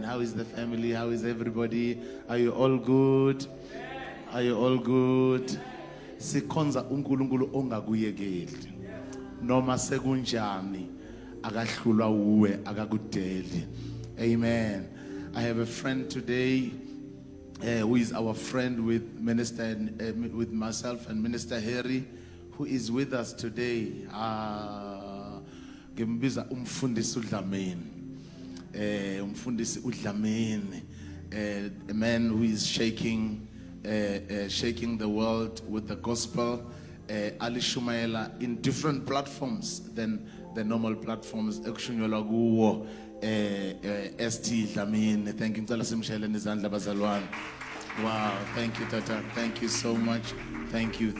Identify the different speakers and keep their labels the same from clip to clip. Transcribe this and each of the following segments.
Speaker 1: How is the family? How is everybody? Are you all good? Are you all good? Sikhonza uNkulunkulu ongakuyekeli. Noma sekunjani akahlulwa uwe akakudeli. Amen. I have a friend today who is our friend with Minister with myself and Minister Harry, who is with us today. Ngimbiza umfundisi uDlamini. Umfundisi uDlamini, a man who is shaking the world with the gospel. Eshumayela in different platforms than the normal platforms. Eshumayela kuwo ST Dlamini. Thank you. Wow, thank you, Tata. Thank you so much. Thank you.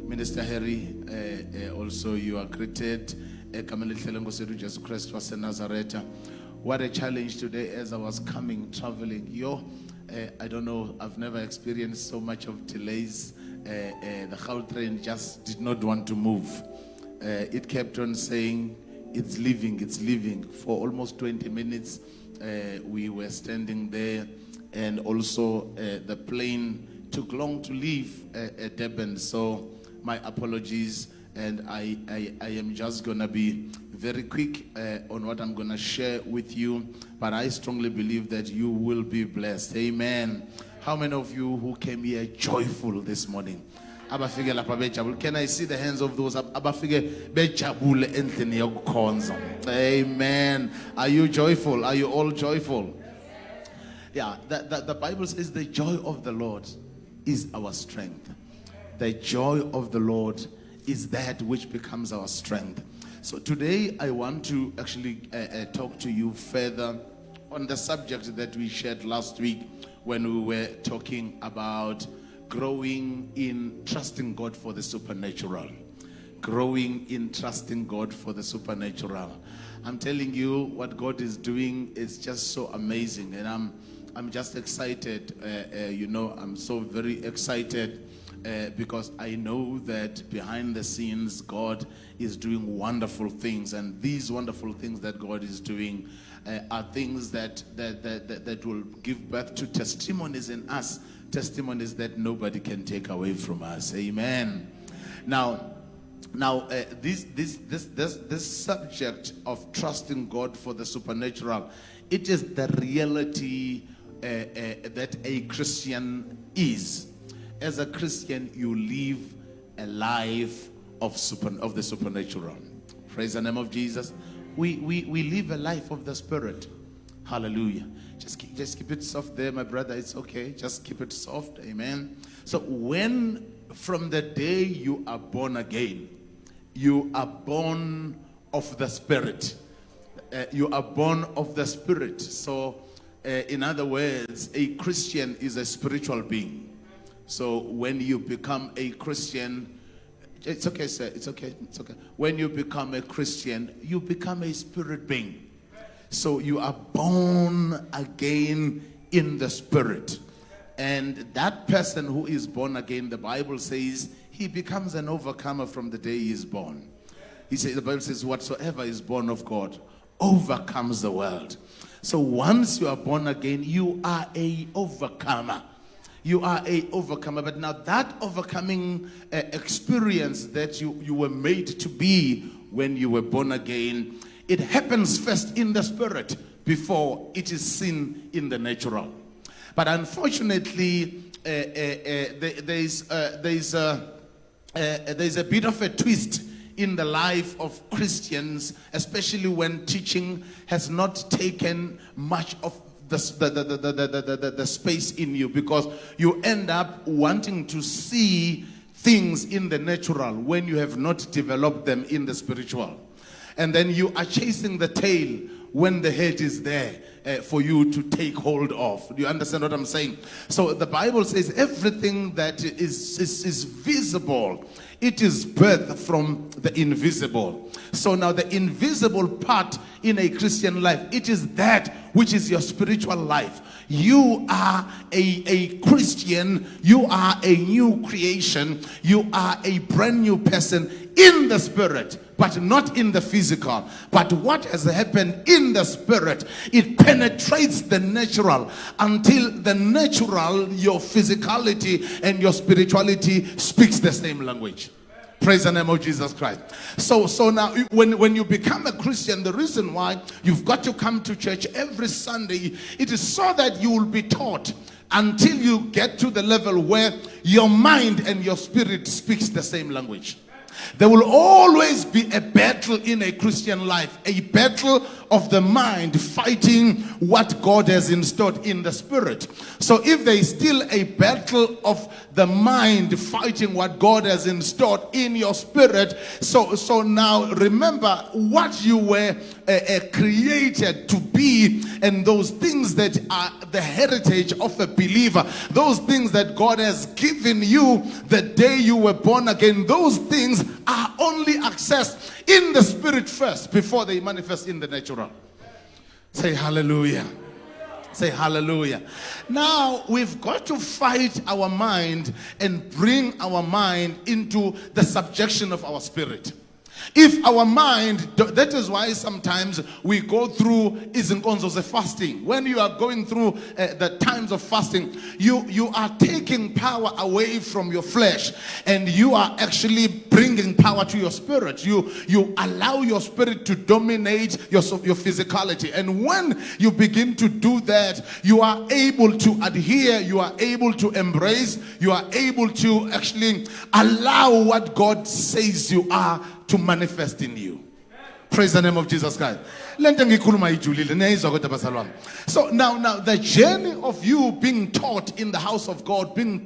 Speaker 1: Minister Harry, also you are greeted. Jesus Christ was in Nazareth. What a challenge today as I was traveling. I don't know, I've never experienced so much of delays. The Gautrain just did not want to move. It kept on saying, it's leaving. For almost 20 minutes, we were standing there, and also the plane took long to leave Durban. So my apologies, and I am just going to be very quick on what I'm going to share with you, but I strongly believe that you will be blessed. Amen. How many of you who came here joyful this morning? Can I see the hands of those? Amen. Are you joyful? Are you all joyful? Yeah, the Bible says the joy of the Lord is our strength. The joy of the Lord is that which becomes our strength. So today I want to actually talk to you further on the subject that we shared last week when we were talking about growing in trusting God for the supernatural. Growing in trusting God for the supernatural. I'm telling you, what God is doing is just so amazing, and I'm just excited. I'm so very excited because I know that behind the scenes God is doing wonderful things, and these wonderful things that God is doing are things that will give birth to testimonies in us, testimonies that nobody can take away from us. Amen. Now, this subject of trusting God for the supernatural, it is the reality that a Christian is. As a Christian, you live a life of the supernatural. Praise the name of Jesus. We live a life of the Spirit. Hallelujah. Just keep it soft there, my brother. It's okay. Just keep it soft. Amen. So from the day you are born again, you are born of the Spirit. You are born of the Spirit. So in other words, a Christian is a spiritual being. So when you become a Christian, it's okay, sir. It's okay. When you become a Christian, you become a spirit being. So you are born again in the Spirit. And that person who is born again, the Bible says, he becomes an overcomer from the day he is born. The Bible says, whatsoever is born of God overcomes the world. So once you are born again, you are a overcomer. You are a overcomer. But now that overcoming experience that you were made to be when you were born again, it happens first in the Spirit before it is seen in the natural. But unfortunately, there's a bit of a twist in the life of Christians, especially when teaching has not taken much of the space in you, because you end up wanting to see things in the natural when you have not developed them in the spiritual. And then you are chasing the tail when the head is there for you to take hold of. Do you understand what I'm saying? So the Bible says everything that is visible, it is birthed from the invisible. So now the invisible part in a Christian life, it is that which is your spiritual life. You are a Christian. You are a new creation. You are a brand new person in the Spirit. but not in the physical. But what has happened in the spirit, it penetrates the natural until the natural, your physicality and your spirituality speaks the same language. Praise the name of Jesus Christ. So now when you become a Christian, the reason why you've got to come to church every Sunday, it is so that you will be taught until you get to the level where your mind and your spirit speaks the same language. There will always be a battle in a Christian life, a battle of the mind fighting what God has installed in the spirit. So if there is still a battle of the mind fighting what God has installed in your spirit, so now remember what you were created to be, and those things that are the heritage of a believer, those things that God has given you the day you were born again, those things are only accessed in the spirit first before they manifest in the natural. Say hallelujah. Say hallelujah. Now we've got to fight our mind and bring our mind into the subjection of our spirit. If our mind, that is why sometimes we go through izinkonzo of fasting. When you are going through the times of fasting, you are taking power away from your flesh, and you are actually bringing power to your spirit. You allow your spirit to dominate your physicality, and when you begin to do that, you are able to adhere, you are able to embrace, you are able to actually allow what God says you are to manifest in you. Praise the name of Jesus Christ. So now the journey of you being taught in the house of God, we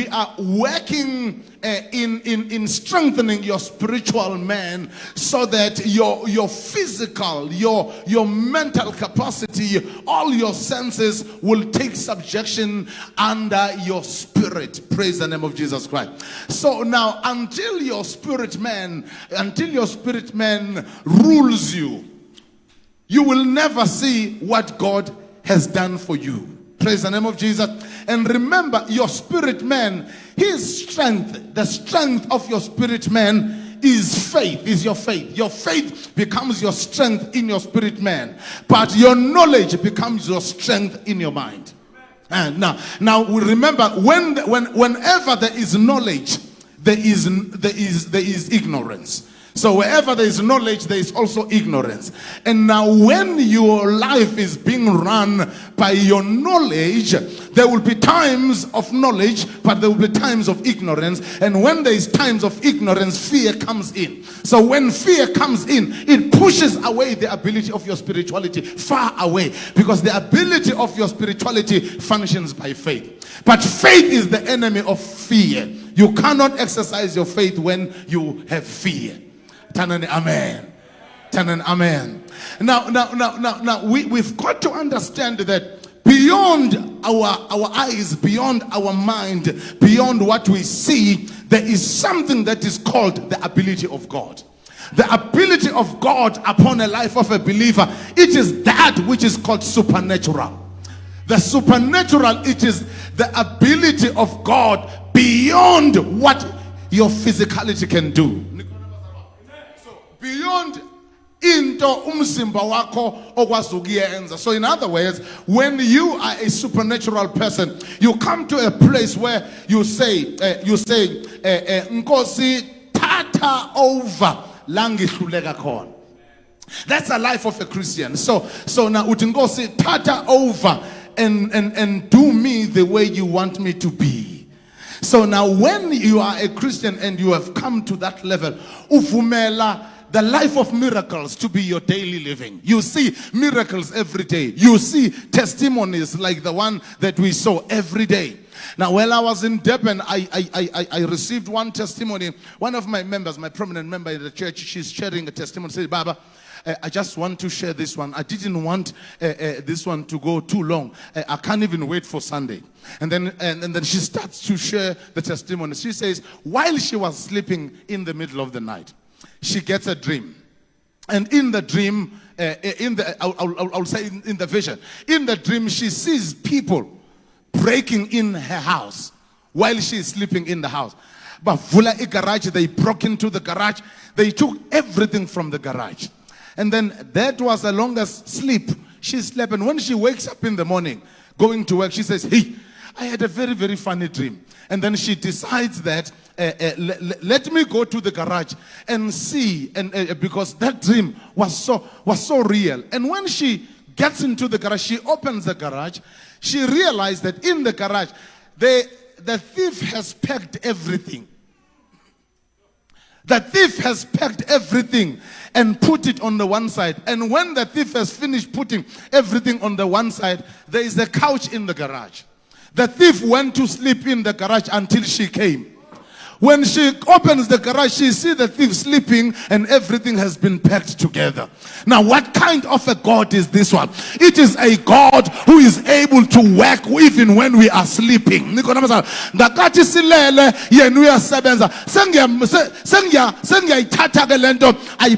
Speaker 1: are working in strengthening your spiritual man, so that your physical, your mental capacity, all your senses will take subjection under your spirit. Praise the name of Jesus Christ. So now until your spirit man rules you, you will never see what God has done for you. Praise the name of Jesus. And remember, your spirit man, his strength, the strength of your spirit man is faith, is your faith. Your faith becomes your strength in your spirit man, but your knowledge becomes your strength in your mind. And now we remember, whenever there is knowledge, there is ignorance. So wherever there is knowledge, there is also ignorance. And now when your life is being run by your knowledge, there will be times of knowledge, but there will be times of ignorance. And when there is times of ignorance, fear comes in. So when fear comes in, it pushes away the ability of your spirituality far away, because the ability of your spirituality functions by faith. But faith is the enemy of fear. You cannot exercise your faith when you have fear. Turn and amen. Turn and amen. Now we've got to understand that beyond our eyes, beyond our mind, beyond what we see, there is something that is called the ability of God. The ability of God upon a life of a believer, it is that which is called supernatural. The supernatural, it is the ability of God beyond what your physicality can do. Beyond into umzimba wako okwazukuyenza. So in other words, when you are a supernatural person, you come to a place where you say Nkosi tata over la ngihluleka khona. That's a life of a Christian. So now uthi Nkosi tata over and do me the way you want me to be. So now when you are a Christian and you have come to that level, uvumela the life of miracles to be your daily living. You see miracles every day. You see testimonies like the one that we saw every day. Now, while I was in Durban, I received one testimony. One of my members, my prominent member in the church, she's sharing a testimony. She said, Baba, I just want to share this one. I didn't want this one to go too long. I can't even wait for Sunday. And then she starts to share the testimony. She says, while she was sleeping in the middle of the night, she gets a dream. And in the dream, I'll say in the vision, in the dream, she sees people breaking in her house while she is sleeping in the house. bavula igarage, they broke into the garage, they took everything from the garage. And then that was the longest sleep she slept. And when she wakes up in the morning, going to work, she says, hey, I had a very, very funny dream. And then she decides that, let me go to the garage and see, and because that dream was so real. And when she gets into the garage, she opens the garage, she realized that in the garage, the thief has packed everything. The thief has packed everything and put it on the one side. And when the thief has finished putting everything on the one side, there is a couch in the garage. The thief went to sleep in the garage until she came. When she opens the garage, she sees the thief sleeping and everything has been packed together. Now, what kind of a God is this one? It is a God who is able to work even when we are sleeping. I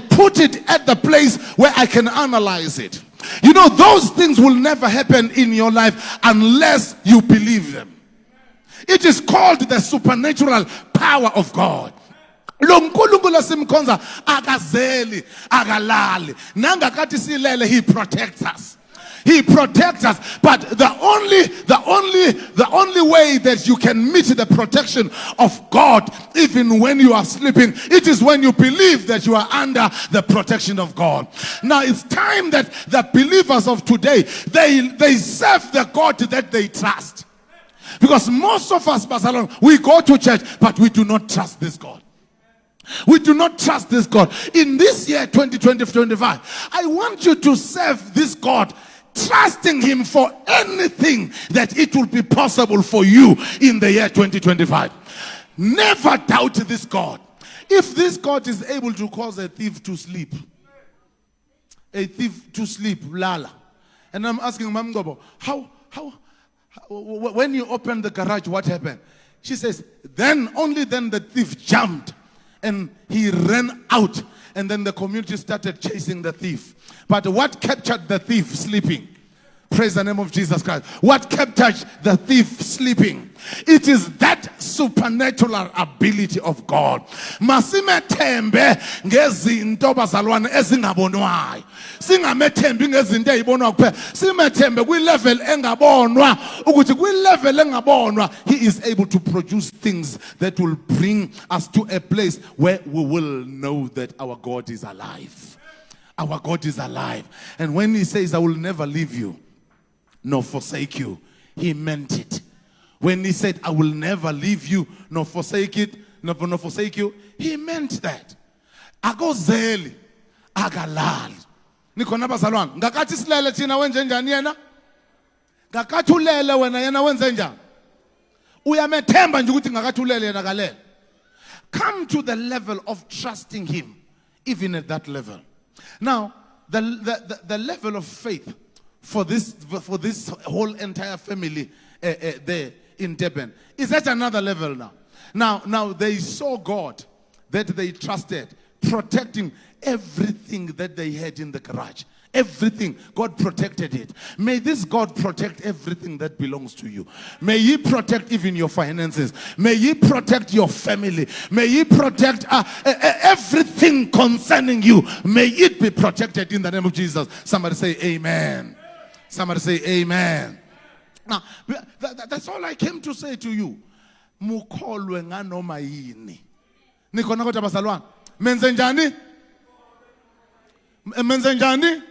Speaker 1: put it at the place where I can analyze it. You know, those things will never happen in your life unless you believe them. It is called the supernatural power of God. Lo nkulunkulu simkhonza akazeli akalali nangakathi silele, he protects us. He protects us. But the only way that you can meet the protection of God even when you are sleeping, it is when you believe that you are under the protection of God. Now it's time that the believers of today, they serve the God that they trust. Because most of us, Barcelona, we go to church, but we do not trust this God. We do not trust this God. In this year, 2020-25, I want you to serve this God, trusting him for anything that it will be possible for you in the year 2025. Never doubt this God. If this God is able to cause a thief to sleep, lala. And I'm asking Mam Gobo, how when you opened the garage, what happened? She says, only then the thief jumped and he ran out. And then the community started chasing the thief. But what captured the thief sleeping? Praise the name of Jesus Christ. What captured the thief sleeping? It is that supernatural ability of God. Masimethembe ngezinto bazalwane ezingabonwayo. Singamethembi ngezinto ezibonwa kuphela. Simethembe kwi-level engabonwa ukuthi kwi-level engabonwa he is able to produce things that will bring us to a place where we will know that our God is alive. Our God is alive. And when he says, I will never leave you nor forsake you, he meant it. When he said, I will never leave you nor forsake you, he meant that. Akozeli, agalali. Nikhona bazalwane, ngakathi silele thina wenze njani yena? Ngakathi ulele wena yena wenze njani? Uyamethemba nje ukuthi ngakathi ulele yena kalele. Come to the level of trusting him, even at that level. Now, the level of faith for this whole entire family there in Durban is at another level now. Now they saw God that they trusted, protecting everything that they had in the garage. Everything, God protected it. May this God protect everything that belongs to you. May he protect even your finances. May he protect your family. May he protect everything concerning you. May it be protected in the name of Jesus. Somebody say amen. Somebody say amen. Now, that's all I came to say to you. Ngokukholwa nganoma yini. Nikhona kodwa bazalwane. Menze njani? Menze njani?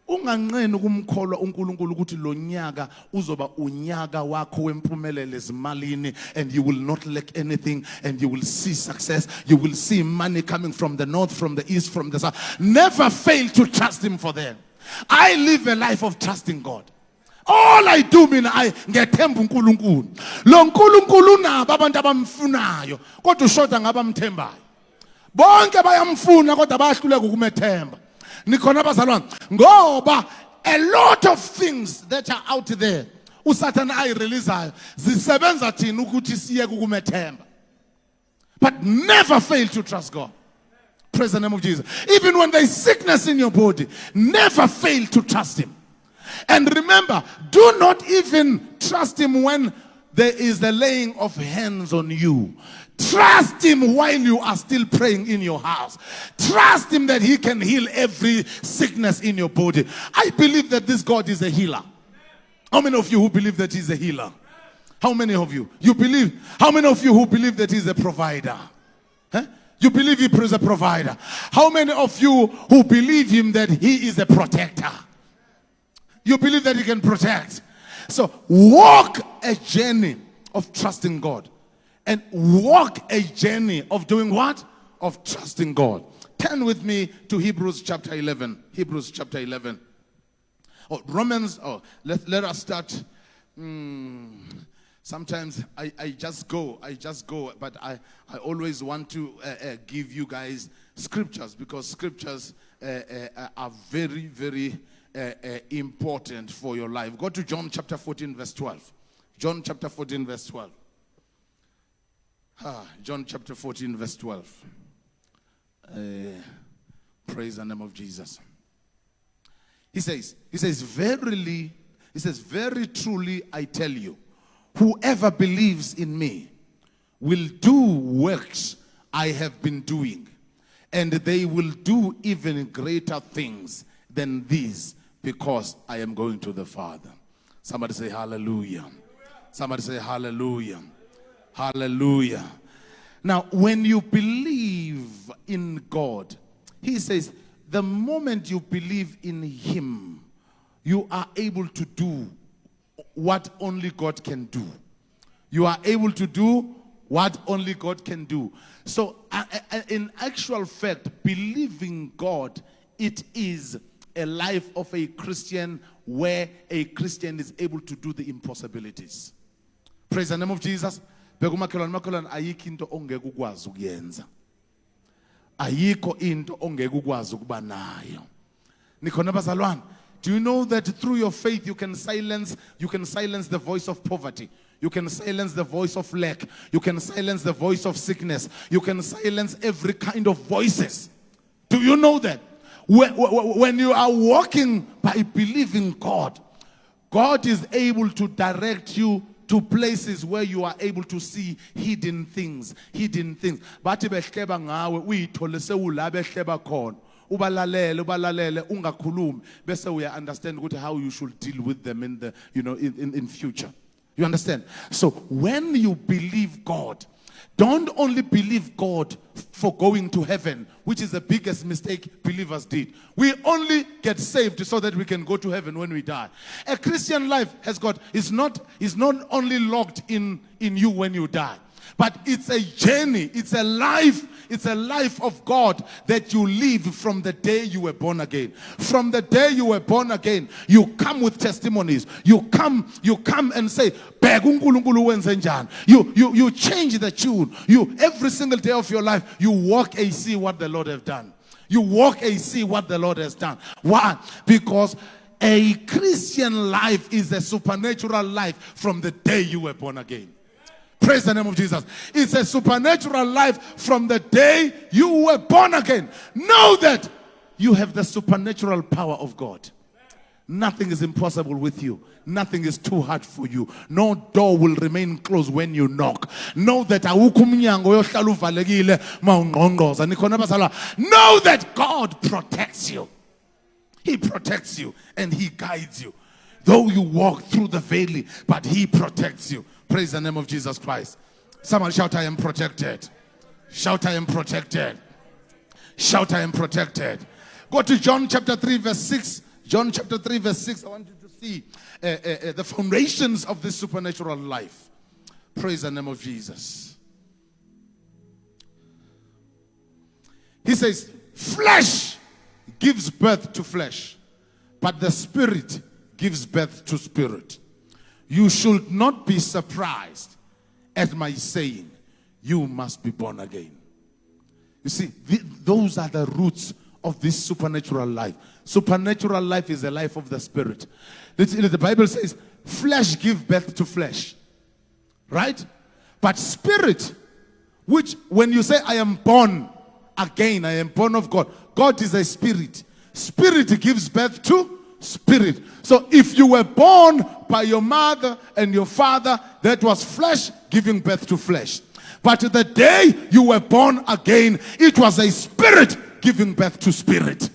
Speaker 1: Unganqeni ukumkholwa uNkulunkulu ukuthi lo nyaka uzoba unyaka wakho wempumelelo ezimalini, and you will not lack anything, and you will see success. You will see money coming from the north, from the east, from the south. Never fail to trust him for them. I live a life of trusting God. All I do mina ngethemba uNkulunkulu. Lo uNkulunkulu nabo abantu abamfunayo kodwa ushoda ngabamthembayo. Bonke bayamfuna kodwa bayahluleka ukumethemba. Nikhona bazalwane ngoba a lot of things that are out there uSathane ayireleasayo zisebenza thina ukuthi siye ukumethemba. But never fail to trust God. Praise the name of Jesus. Even when there is sickness in your body, never fail to trust him. And remember, do not even trust him when there is the laying of hands on you. Trust him while you are still praying in your house. Trust him that he can heal every sickness in your body. I believe that this God is a healer. How many of you who believe that he's a healer? How many of you? You believe? How many of you who believe that he's a provider? Huh? You believe he is a provider? How many of you who believe him that he is a protector? You believe that he can protect? So walk a journey of trusting God. And walk a journey of doing what? Of trusting God. Turn with me to Hebrews chapter 11. Hebrews chapter 11. Romans. Let us start. Sometimes I just go. But I always want to give you guys scriptures, because scriptures are very, very important for your life. Go to John chapter 14 verse 12. John chapter 14 verse 12. John chapter 14 verse 12. Praise the name of Jesus. He says, very truly I tell you, whoever believes in me will do works I have been doing, and they will do even greater things than these, because I am going to the Father. Somebody say hallelujah. Somebody say hallelujah. Hallelujah. Now, when you believe in God, he says, the moment you believe in him, you are able to do what only God can do. You are able to do what only God can do. So, in actual fact, believing God, it is a life of a Christian where a Christian is able to do the impossibilities. Praise the name of Jesus. Ayikho into ongeke ukwazi ukuyenza. Ayikho into ongeke ukwazi ukuba nayo. Nikhona bazalwane? Do you know that through your faith you can silence the voice of poverty? You can silence the voice of lack. You can silence the voice of sickness. You can silence every kind of voices. Do you know that? When you are walking by believing God, God is able to direct you to places where you are able to see hidden things. Bathi behleba ngawe uyithole sewula behleba khona. Ubalalele ungakhulumi bese uya understand how you should deal with them in the in future. You understand? So when you believe God, don't only believe God for going to heaven, which is the biggest mistake believers did. We only get saved so that we can go to heaven when we die. A Christian life is not only locked in you when you die, but it's a journey, it's a life of God that you live from the day you were born again. From the day you were born again, you come with testimonies. You come and say, you change the tune. Every single day of your life, you walk and see what the Lord has done. You walk and see what the Lord has done. Why? Because a Christian life is a supernatural life from the day you were born again. Praise the name of Jesus. It's a supernatural life from the day you were born again. Know that you have the supernatural power of God. Nothing is impossible with you. Nothing is too hard for you. No door will remain closed when you knock. Know that know that God protects you. He protects you and he guides you. Though you walk through the valley, but he protects you. Praise the name of Jesus Christ. Someone shout, I am protected. Shout, I am protected. Shout, I am protected. Go to John chapter 3 verse 6. John chapter 3 verse 6. I want you to see the foundations of this supernatural life. Praise the name of Jesus. He says, flesh gives birth to flesh, but the spirit gives birth to spirit. You should not be surprised at my saying, you must be born again. You see, those are the roots of this supernatural life. Supernatural life is the life of the spirit. The Bible says, flesh gives birth to flesh. Right? But spirit, which when you say, I am born again, I am born of God. God is a spirit. Spirit gives birth to spirit. So if you were born by your mother and your father, that was flesh giving birth to flesh. But the day you were born again, it was a spirit giving birth to spirit.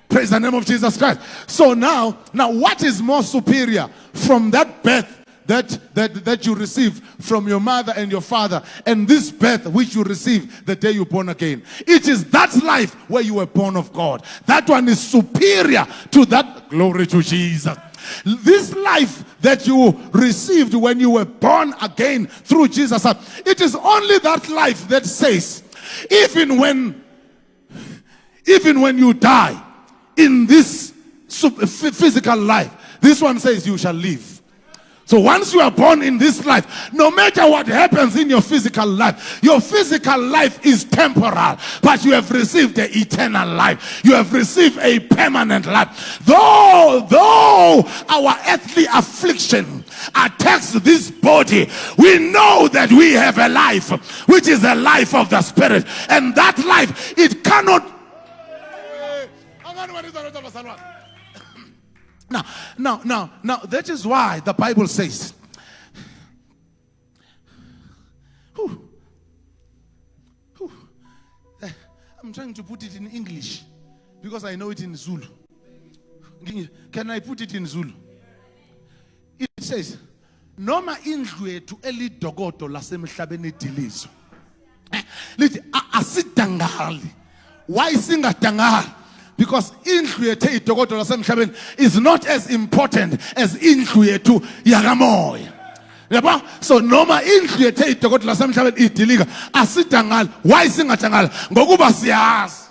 Speaker 1: Praise the name of Jesus Christ. So now what is more superior from that birth that you receive from your mother and your father, and this birth which you receive the day you're born again? It is that life where you were born of God. That one is superior to that. Glory to Jesus. This life that you received when you were born again through Jesus, it is only that life that says, even when you die in this physical life, this one says you shall live. So once you are born in this life, no matter what happens in your physical life is temporal, but you have received the eternal life. You have received a permanent life. Though our earthly affliction attacks this body, we know that we have a life, which is the life of the Spirit. And that life, it cannot... Now, that is why the Bible says, I'm trying to put it in English because I know it in Zulu. Can I put it in Zulu? It says, Noma indlu yethu elidokodo lasemhlabeni idilizwe. Lithi asidangali. Why singadangali? Because indlu yethu idokodo lasemhlabeni is not as important as indlu yethu yakamoya. Yabo? So noma indlu yethu idokodo lasemhlabeni idilika, asidangali. Why singadangali? Ngokuba siyazi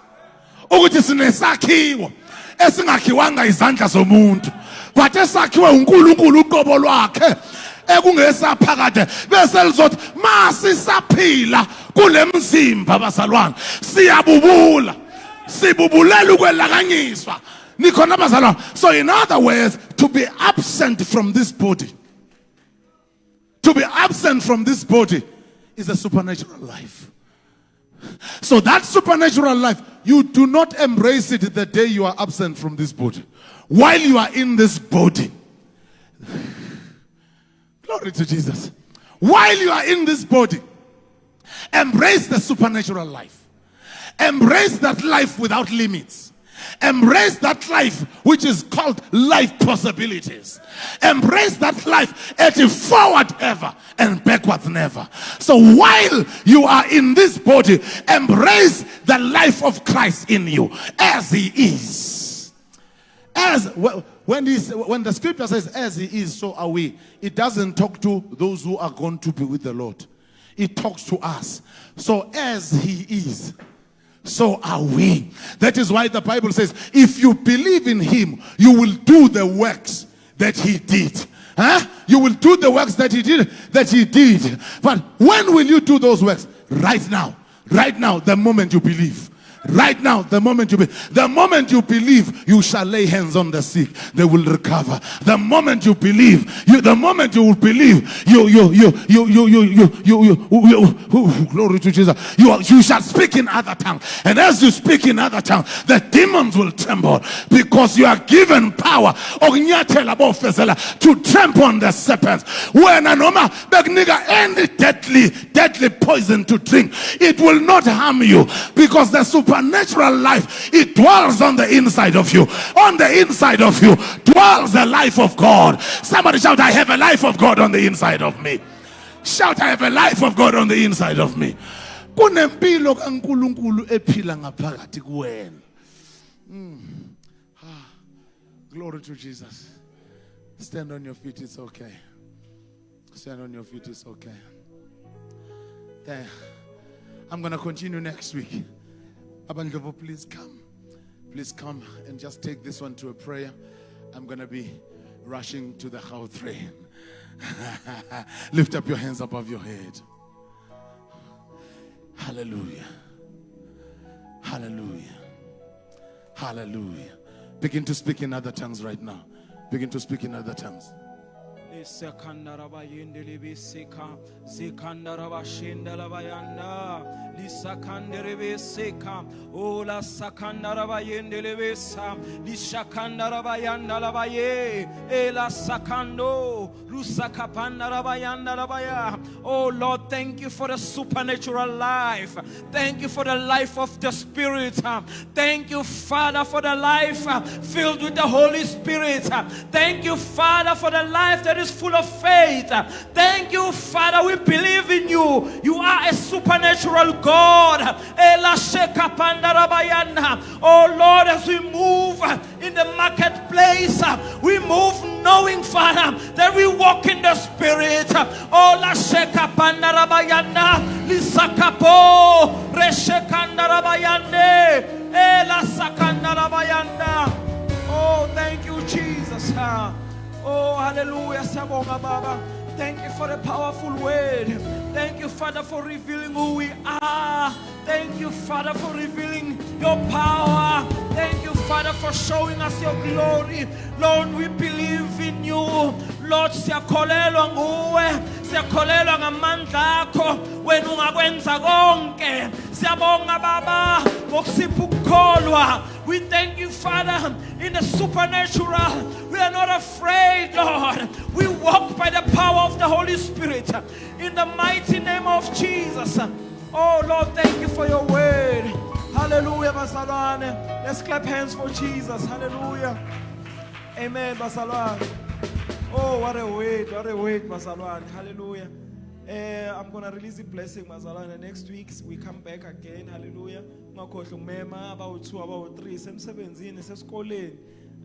Speaker 1: ukuthi sinesakhiwo esingakhiwanga izandla zomuntu, but esakhiwe uNkulunkulu uqobo lwakhe ekungesaphakade bese lizothi masisaphila kule mzimba bazalwane siyabubula sibubulela ukwelakanyiswa nikhona bazalwane. So in other words, to be absent from this body, is a supernatural life. So that supernatural life, you do not embrace it the day you are absent from this body. While you are in this body, glory to Jesus. While you are in this body, embrace the supernatural life. Embrace that life without limits. Embrace that life which is called life possibilities. Embrace that life at forward ever and backwards never. So while you are in this body, embrace the life of Christ in you as he is. When the scripture says as he is, so are we, it doesn't talk to those who are going to be with the Lord. It talks to us. So as he is, so are we. That is why the Bible says, if you believe in him, you will do the works that he did. You will do the works that he did. But when will you do those works? Right now, the moment you believe. Right now, the moment you believe, you shall lay hands on the sick, they will recover. The moment you believe, glory to Jesus, you shall speak in other tongues. And as you speak in other tongues, the demons will tremble, because you are given power to trample on the serpents. When any deadly poison to drink, it will not harm you, because the supernatural life, it dwells on the inside of you. On the inside of you dwells the life of God. Somebody shout, I have a life of God on the inside of me. Shout, I have a life of God on the inside of me. Kunempilo kaNkulunkulu ephila ngaphakathi kuwena. Glory to Jesus. Stand on your feet, it's okay. Stand on your feet, it's okay. There. I'm going to continue next week. Abandlovo, please come. Please come and just take this one to a prayer. I'm going to be rushing to the Gauteng. Lift up your hands above your head. Hallelujah. Hallelujah. Hallelujah. Begin to speak in other tongues right now. Begin to speak in other tongues.
Speaker 2: Sekandara bayende lebeseka, Zekandara bashenda labayanda, Lisakandere beseka, Ola sakandara bayende lebesa, Lishakandara bayanda labaye, Ela sakando, Rusakapandara bayanda labaya. Oh Lord, thank you for the supernatural life. Thank you for the life of the Spirit. Thank you, Father, for the life filled with the Holy Spirit. Thank you, Father, for the life that is full of faith. Thank you, Father, we believe in you. You are a supernatural God. Oh Lord, as we move in the marketplace, we move knowing, Father, that we walk in the Spirit. Oh, la sheka pandarabayanda, lisakapo, reshekandarabayande, la sakandarabayanda. Oh, thank you, Jesus. Oh, hallelujah. Sabonga Baba. Thank you for the powerful word. Thank you, Father, for revealing who we are. Thank you, Father, for revealing your power. Thank you, Father, for showing us your glory. Lord, we believe in you. Lord, siyakholelwa nguwe. Siyakholelwa ngamandla akho. Wena ungakwenza konke. Siyabonga Baba ngokusipha ukukholwa. We thank you, Father, in the supernatural. We are not afraid, Lord. We walk by the power of the Holy Spirit. In the mighty name of Jesus. Oh, Lord, thank you for your word. Hallelujah, Basalwane. Let's clap hands for Jesus. Hallelujah. Amen, Basalwane. Oh, what a word, Basalwane. Hallelujah. I'm going to release a blessing, Mazalana. Next week, we come back again. Hallelujah. Ngakhohle ngimema about 2 about 3 semsebenzini sesikoleni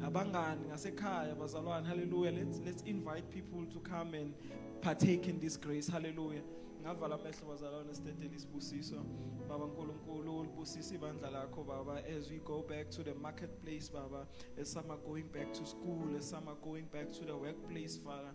Speaker 2: abangani ngasekhaya bazalwane. Hallelujah. Let's invite people to come and partake in this grace. Hallelujah. Ngavala amehlo bazalwane sitethele isibusiso. Baba uNkulunkulu ulibusise ibandla lakho Baba as we go back to the marketplace Baba, as some are going back to school, as some are going back to the workplace Father.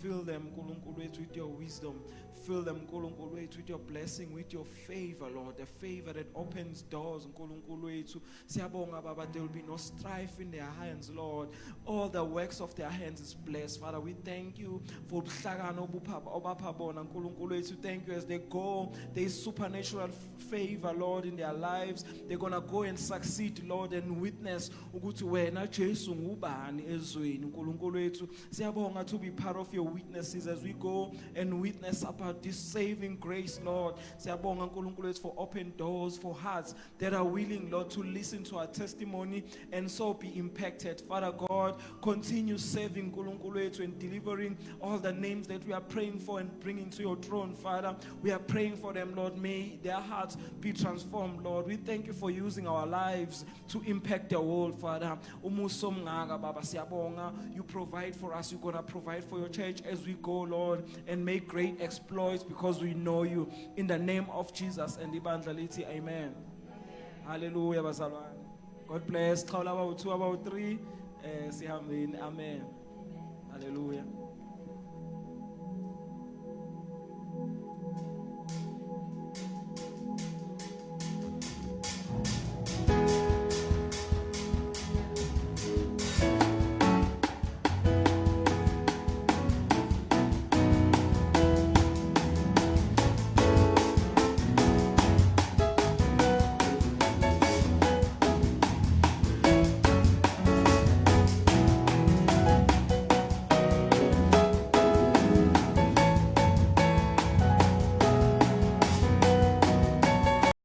Speaker 2: Fill them uNkulunkulu wethu with your wisdom. Fill them uNkulunkulu wethu with your blessing, with your favor, Lord. The favor that opens doors uNkulunkulu wethu. Siyabonga Baba, there will be no strife in their hands, Lord. All the works of their hands is blessed. Father, we thank you for ubuhlakano obapha bona uNkulunkulu wethu. Thank you as they go. There is supernatural favor, Lord, in their lives. They're going to go and succeed, Lord, and witness ukuthi wena Jesu ngubani ezweni uNkulunkulu wethu. Siyabonga to be part of your witnesses as we go and witness about this saving grace, Lord. Siyabonga uNkulunkulu wethu for open doors, for hearts that are willing, Lord, to listen to our testimony and so be impacted. Father God, continue saving uNkulunkulu wethu and delivering all the names that we are praying for and bringing to your throne, Father. We are praying for them, Lord. May their hearts be transformed, Lord. We thank you for using our lives to impact the world, Father. Umuso mngaka Baba siyabonga. You provide for us. You're going to provide for your church as we go, Lord, and make great exploits because we know you. In the name of Jesus and ibandla lithi amen. Hallelujah bazalwane. God bless. Xawula about 2 about 3 sihambeni. Amen. Hallelujah.